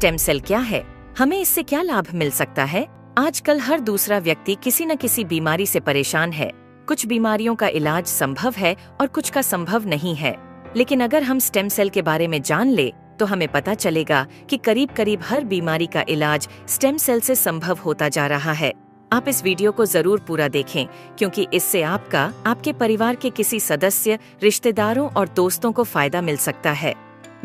Stem cell क्या है, हमें इससे क्या लाभ मिल सकता है? आजकल हर दूसरा व्यक्ति किसी न किसी बीमारी से परेशान है। कुछ बीमारियों का इलाज संभव है और कुछ का संभव नहीं है। लेकिन अगर हम स्टेम सेल के बारे में जान ले तो हमें पता चलेगा कि करीब करीब हर बीमारी का इलाज स्टेम सेल से संभव होता जा रहा है। आप इस वीडियो को जरूर पूरा देखें, क्योंकि इससे आपका, आपके परिवार के किसी सदस्य, रिश्तेदारों और दोस्तों को फायदा मिल सकता है।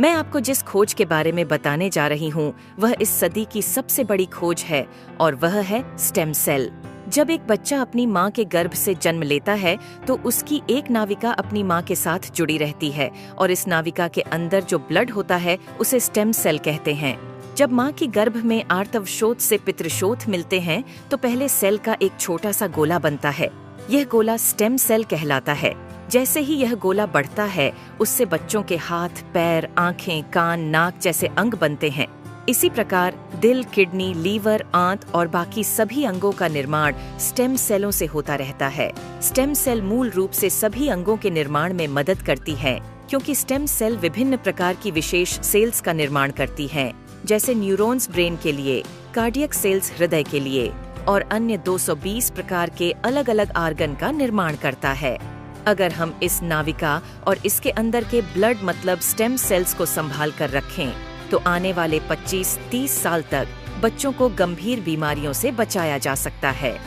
मैं आपको जिस खोज के बारे में बताने जा रही हूँ वह इस सदी की सबसे बड़ी खोज है और वह है स्टेम सेल। जब एक बच्चा अपनी माँ के गर्भ से जन्म लेता है तो उसकी एक नाविका अपनी माँ के साथ जुड़ी रहती है और इस नाविका के अंदर जो ब्लड होता है उसे स्टेम सेल कहते हैं। जब माँ की गर्भ में आर्तवशोथ से पितृशोथ मिलते हैं तो पहले सेल का एक छोटा सा गोला बनता है। यह गोला स्टेम सेल कहलाता है। जैसे ही यह गोला बढ़ता है उससे बच्चों के हाथ, पैर, आँखें, कान, नाक जैसे अंग बनते हैं। इसी प्रकार दिल, किडनी, लीवर, आंत और बाकी सभी अंगों का निर्माण स्टेम सेलों से होता रहता है। स्टेम सेल मूल रूप से सभी अंगों के निर्माण में मदद करती है, क्योंकि स्टेम सेल विभिन्न प्रकार की विशेष सेल्स का निर्माण करती हैं, जैसे न्यूरॉन्स ब्रेन के लिए, कार्डियक सेल्स हृदय के लिए और अन्य 220 प्रकार के अलग अलग आर्गन का निर्माण करता है। अगर हम इस नाविका और इसके अंदर के ब्लड मतलब स्टेम सेल्स को संभाल कर रखें तो आने वाले 25-30 साल तक बच्चों को गंभीर बीमारियों से बचाया जा सकता है।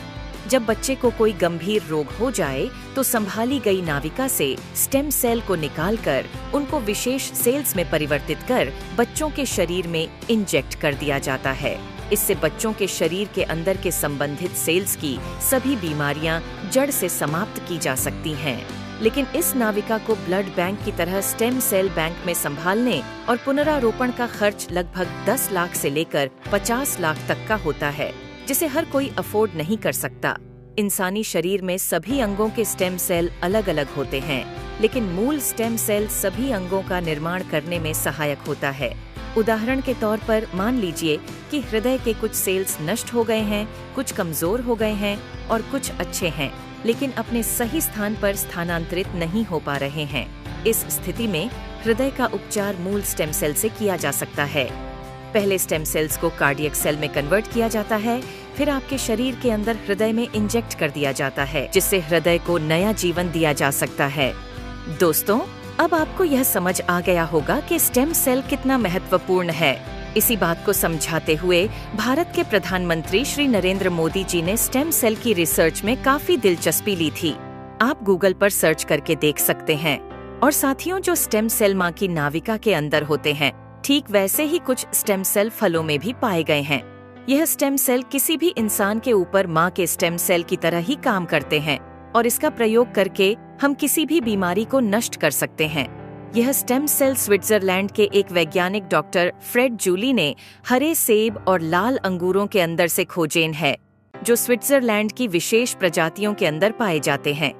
जब बच्चे को कोई गंभीर रोग हो जाए तो संभाली गई नाविका से स्टेम सेल को निकालकर उनको विशेष सेल्स में परिवर्तित कर बच्चों के शरीर में इंजेक्ट कर दिया जाता है। इससे बच्चों के शरीर के अंदर के संबंधित सेल्स की सभी बीमारियां जड़ से समाप्त की जा सकती हैं। लेकिन इस नाविका को ब्लड बैंक की तरह स्टेम सेल बैंक में संभालने और पुनरारोपण का खर्च लगभग 10 लाख से लेकर 50 लाख तक का होता है, जिसे हर कोई अफोर्ड नहीं कर सकता। इंसानी शरीर में सभी अंगों के स्टेम सेल अलग अलग होते हैं, लेकिन मूल स्टेम सेल सभी अंगों का निर्माण करने में सहायक होता है। उदाहरण के तौर पर मान लीजिए कि हृदय के कुछ सेल्स नष्ट हो गए हैं, कुछ कमजोर हो गए हैं और कुछ अच्छे हैं, लेकिन अपने सही स्थान पर स्थानांतरित नहीं हो पा रहे हैं। इस स्थिति में हृदय का उपचार मूल स्टेम सेल से किया जा सकता है। पहले स्टेम सेल्स को कार्डियक सेल में कन्वर्ट किया जाता है, फिर आपके शरीर के अंदर हृदय में इंजेक्ट कर दिया जाता है, जिससे हृदय को नया जीवन दिया जा सकता है। दोस्तों, अब आपको यह समझ आ गया होगा कि स्टेम सेल कितना महत्वपूर्ण है। इसी बात को समझाते हुए भारत के प्रधानमंत्री श्री नरेंद्र मोदी जी ने स्टेम सेल की रिसर्च में काफी दिलचस्पी ली थी। आप गूगल पर सर्च करके देख सकते हैं। और साथियों, जो स्टेम सेल माँ की नाविका के अंदर होते हैं, ठीक वैसे ही कुछ स्टेम सेल फलों में भी पाए गए हैं। यह स्टेम सेल किसी भी इंसान के ऊपर माँ के स्टेम सेल की तरह ही काम करते हैं और इसका प्रयोग करके हम किसी भी बीमारी को नष्ट कर सकते हैं। यह स्टेम सेल स्विट्जरलैंड के एक वैज्ञानिक डॉक्टर फ्रेड जूली ने हरे सेब और लाल अंगूरों के अंदर से खोजेन है, जो स्विट्जरलैंड की विशेष प्रजातियों के अंदर पाए जाते हैं।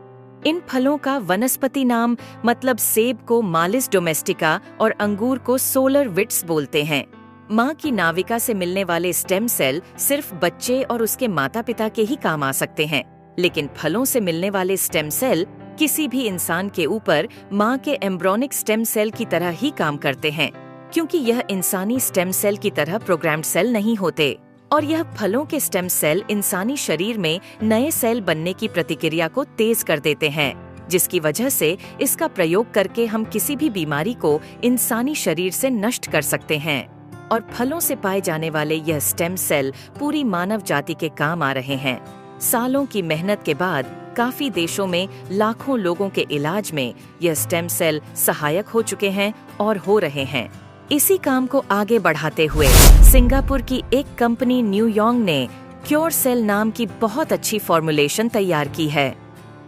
इन फलों का वनस्पति नाम मतलब सेब को मालिस डोमेस्टिका और अंगूर को सोलर विट्स बोलते हैं। माँ की नाविका से मिलने वाले स्टेम सेल सिर्फ बच्चे और उसके माता पिता के ही काम आ सकते हैं, लेकिन फलों से मिलने वाले स्टेम सेल किसी भी इंसान के ऊपर माँ के एम्ब्रोनिक स्टेम सेल की तरह ही काम करते हैं, क्योंकि यह इंसानी स्टेम सेल की तरह प्रोग्राम्ड सेल नहीं होते। और यह फलों के स्टेम सेल इंसानी शरीर में नए सेल बनने की प्रतिक्रिया को तेज कर देते हैं, जिसकी वजह से इसका प्रयोग करके हम किसी भी बीमारी को इंसानी शरीर से नष्ट कर सकते हैं। और फलों से पाए जाने वाले यह स्टेम सेल पूरी मानव जाति के काम आ रहे हैं। सालों की मेहनत के बाद काफी देशों में लाखों लोगों के इलाज में यह स्टेम सेल सहायक हो चुके हैं और हो रहे हैं। इसी काम को आगे बढ़ाते हुए सिंगापुर की एक कंपनी न्यूयॉन्ग ने क्योर सेल नाम की बहुत अच्छी फॉर्मुलेशन तैयार की है,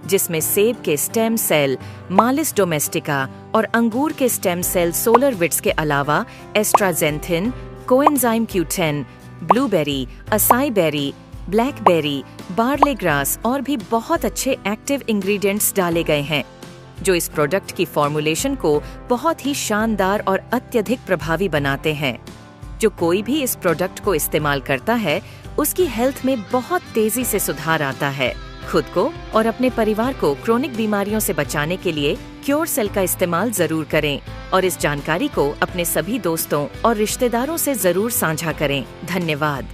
जिसमें सेब के स्टेम सेल मालिस डोमेस्टिका और अंगूर के स्टेम सेल सोलर विट्स के अलावा astaxanthin, coenzyme Q10, blueberry, acai berry, blackberry, barley grass और भी बहुत अच्छे एक्टिव इंग्रेडिएंट्स डाले गए हैं, जो इस प्रोडक्ट की फॉर्मुलेशन को बहुत ही शानदार और अत्यधिक प्रभावी बनाते हैं। जो कोई भी इस प्रोडक्ट को इस्तेमाल करता है उसकी हेल्थ में बहुत तेजी से सुधार आता है। खुद को और अपने परिवार को क्रोनिक बीमारियों से बचाने के लिए क्योर सेल का इस्तेमाल जरूर करें और इस जानकारी को अपने सभी दोस्तों और रिश्तेदारों से जरूर साझा करें। धन्यवाद।